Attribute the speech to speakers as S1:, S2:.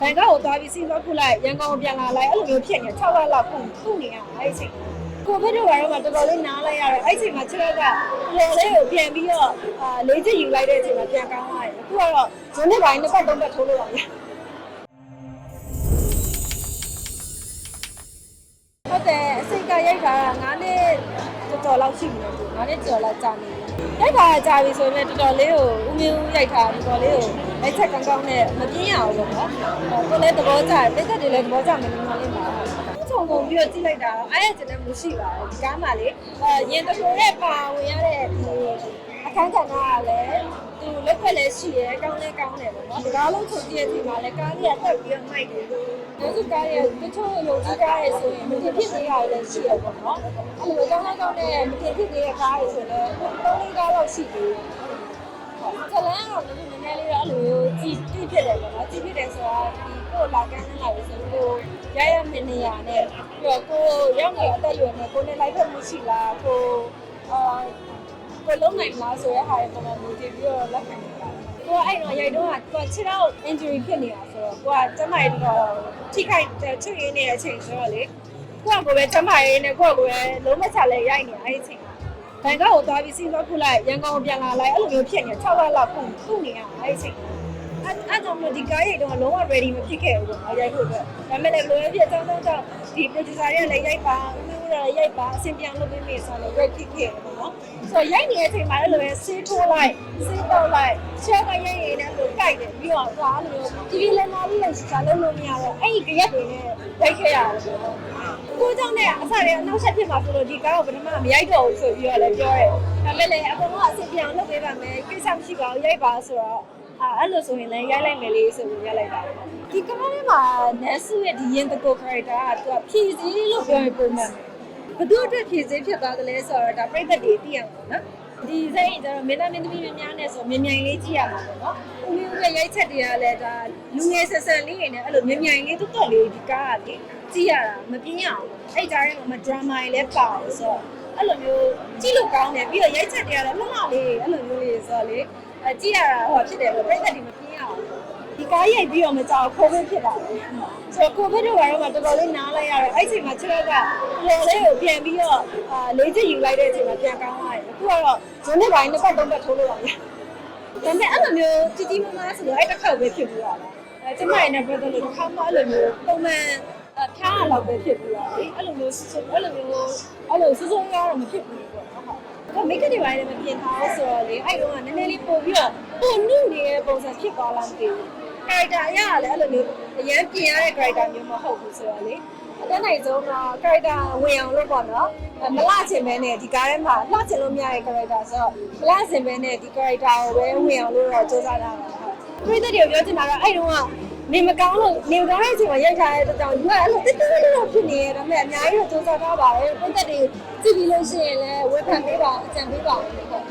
S1: ဘန်ကောက်ကိုသွားပြီးစီးပွားခုလိုက်ရန်ကုန်ပြန်လာလိုက်အဲ့လိုမျိုးဖြစ်နေ6လလောက်ခုနေရအဲ့အချိန်ကိုဗစ်တို့ကတော့တော်တော်လေးနားလိုက်ရတော့အဲ့အချိန်မှာ6လက်ကတော်လေးကိုပြန်ပြီးတော့လေးချက်ယူလိုက်တဲ့အချိန်မှာပြန်ကောင်းသွားတယ်အခုကတော့ဇွန်နှစ်ပိုင်း2ပတ်3ပတ်ထိုးလို့ပါဗျာဟုတ်တယ်အစိတ်ကရိုက်တာ9နှစ်တော်လောက်ရှိနေတယ်9နှစ်ကျော်လောက်ကြာနေတယ်ရိုက်တာကြာပြီဆိုရင်တော်တော်လေးကိုဦးမျိုးရိုက်တာတော်တော်လေးကိုလက်ချက်ကောင်းကောင်းနဲ့မပြင်းရအောင်ပေါ့နော်ကိုလည်းသဘောကျတယ်လက်ချက်တွေလည်းသဘောကျမယ်လို့ပြောနေမှာခြုံငုံပြီးတော့ကြည့်လိုက်တာတော့အားရကျတဲ့မရှိပါဘူးဒီကားမှာလေရင်တကူရဲ့ပါဝင်ရတဲ့ဒီအခန်းကဏ္ဍကလည်းသူလက်ဖက်လည်းရှိရဲကောင်းလည်းကောင်းတယ်ပေါ့နော်ဒီကားလုံးချုပ်ကြည့်တဲ့ဒီမှာလည်းကားလေးကတက်ပြီးတော့မိုက်တယ်နောက်စုကားရဲ့တချို့ရုပ်ကြီးကားရဲ့ဆိုရင်မတင်ဖြစ်သေးတာလည်းရှိရပေါ့နော်အဲ့လိုကောင်းကောင်းနဲ့မတင်ဖြစ်သေးတဲ့ကားတွေဆိုလည်း3-4ကားလောက်ရှိသေးတယ်ဇလန်းတော့နည်းနည်းလေးတော့အဲ့လိုကြည့်ဖြစ်တယ်ပေါ့နော်ကြည့်ဖြစ်တယ်ဆိုတာဒီကိုလာကန်းလာလို့ဆိုကိုရရမနေရနဲ့ပြီးတော့ကိုရောက်နေအသက်အရွယ်နဲ့ကိုနဲ့လိုက်ဖက်မှုရှိလားကိုလုံးနိုင်လားဆိုရဲဟာရဲ့ပုံမှန်မျိုးကြည့်ပြီးတော့လက်ခံနေတာကိုအဲ့တော့ရိုက်တော့ကိုခြေထောက် injury ဖြစ်နေတာဆိုတော့ကိုကကျမကြီးတော့ထိခိုက်ချွတ်ရင်းနေတဲ့အချိန်ဆိုတော့လေကိုကပဲကျမကြီးနဲ့ကိုကပဲလုံးမချလဲရိုက်နေအဲ့အချိန်ဘန်ကောက်ကိုသွားပြီးစီးပွားခုလိုက်ရန်ကုန်ပြန်လာလိုက်အဲ့လိုမျိုးဖြစ်နေ6လလောက်ခုနေရအဲ့အချိန်အဲ့ကြောင့်မို့ဒီကားရိတ်တော့လုံးဝ ready မဖြစ်ခဲ့ဘူးပေါ့ရိုက်ဖို့အတွက်ဒါပေမဲ့လည်းလိုရဖြစ်အကြောင်းကြောင့်ဒီ producer တွေကလည်းရိုက်ပါဦးမျိုးတော့ရိုက်ပါအဆင်ပြေအောင်လုပ်ပေးမယ်ဆိုတော့ရိုက်ဖြစ်ခဲ့တယ်ပေါ့နော်ဆိုတော့ရိုက်နေတဲ့အချိန်မှာလည်းလိုပဲဆေးထိုးလိုက်ဆေးတောက်လိုက်ရှယ်ကရိုက်ရည်နဲ့လိုကြိုက်တယ်ပြီးတော့သွားလို့ဒီလည်းနားပြီးလိုက်ရှာလို့လို့မရတော့အဲ့ဒီကြက်တွေနဲ့ရိုက်ခဲ့ရတယ်ကိုကြောင့်နဲ့အစတွေအနောက်ဆက်ဖြစ်မှာဆိုလို့ဒီကားကိုဘယ်မှမရိုက်တော့ဘူးဆိုပြီးတော့လည်းပြောတယ်ဒါပေမဲ့လည်းအကုန်လုံးအဆင်ပြေအောင်လုပ်ပေးပါမယ်ကိစ္စမရှိပါဘူးရိုက်ပါဆိုတော့အဲ့လိုဆိုရင်လည်းရိုက်လိုက်မယ်လေးဆိုပြီးရိုက်လိုက်တာဒီကားထဲမှာနက်စုရဲ့ဒီရင်တကို character ကသူကဖြည့်စည်းလို့ပြောရင်ပုံမှန်ဘယ်သူအတွက်ဖြည့်စည်းဖြစ်သွားသလဲဆိုတော့ဒါပြိတ္တတွေသိရမှာပေါ့နော်ဒီစိတ်ကျတော့မင်းသားမင်းသမီးများနဲ့ဆိုမြင်မြိုင်လေးကြည့်ရမှာပေါ့နော်ဦးမျိုးရဲ့ရိုက်ချက်တွေကလည်းဒါလူငယ်ဆက်ဆက်လေးတွေနဲ့အဲ့လိုမြင်မြိုင်လေးတွတ်တွတ်လေးဒီကားကလေကြည့်ရတာမပြင်းအောင်အဲ့ကြားထဲမှာ drama တွေလည်းပါတယ်ဆိုတော့အဲ့လိုမျိုးကြည့်လို့ကောင်းတယ်ပြီးတော့ရိုက်ချက်တွေကလည်းလှလှလေးအဲ့လိုမျိုးလေးဆိုတော့လေကြည့်ရတာဟောဖြစ်တယ်လို့ပြိတ္တတွေမပြင်းအောင်ဒီကားရိုက်ပြီးတော့မကြောက်ကိုဗစ်ဖြစ်တာလေဆိုတော့ကိုဗစ်တို့ကတော့တော်တော်လေးနားလိုက်ရတော့အဲ့ချိန်မှာ6လက်ကတော်လေးကိုပြန်ပြီးတော့လေးချက်ယူလိုက်တဲ့အချိန်မှာပြန်ကောင်းသွားတယ်အခုကတော့ဇွန်နှစ်ပိုင်း2ပတ်3ပတ်ထိုးလို့ပါဗျာဒါပေမဲ့အဲ့လိုမျိုးကြီးကြီးမားမားဆိုတော့အဲ့တစ်ခါပဲဖြစ်ပြီးတော့ကျမရဲ့နဲ့ပတ်သက်လို့တစ်ခါမှအဲ့လိုမျိုးပုံမှန်ဖျားရလောက်ပဲဖြစ်ပြီးတော့လေအဲ့လိုစိုးစိုးရတော့မဖြစ်ဘူးပေါ့ဟုတ်မိတ်ကတွေပိုင်းလည်းမပြင်ထားဆိုတော့လေအဲ့တော့နည်းနည်းလေးပို့ပြီးတော့ပို့နုနေတဲ့ပုံစံဖြစ်သွားလားမသိဘူး character အရလည်းအဲ့လိုမျိုးအရင်ပြင်ရတဲ့ character မျိုးမဟုတ်ဘူးဆိုတော့လေအတန်းနိုင်ဆုံးတော့ character ဝင်အောင်လုပ်ပေါ့နော်မလှချင်ပဲနဲ့ဒီကားထဲမှာလှချင်လို့မရတဲ့ character ဆိုတော့မလှချင်ပဲနဲ့ဒီ character ကိုပဲဝင်အောင်လုပ်တော့စူးစမ်းတာပါဟုတ်ပြည်သက်တွေကိုပြောချင်တာတော့အဲ့တုန်းကနေမကောင်းတဲ့အချိန်မှာရိုက်ထားတဲ့တောင်သူကအဲ့လိုတစ်တစ်လေးတော့ဖြစ်နေတယ်ဒါပေမဲ့အများကြီးတော့စူးစမ်းထားပါတယ်ပြည်သက်တွေကြည့်ပြီးလို့ရှိရင်လည်းဝေဖန်ပေးပါအကြံပေးပါဦးဟုတ်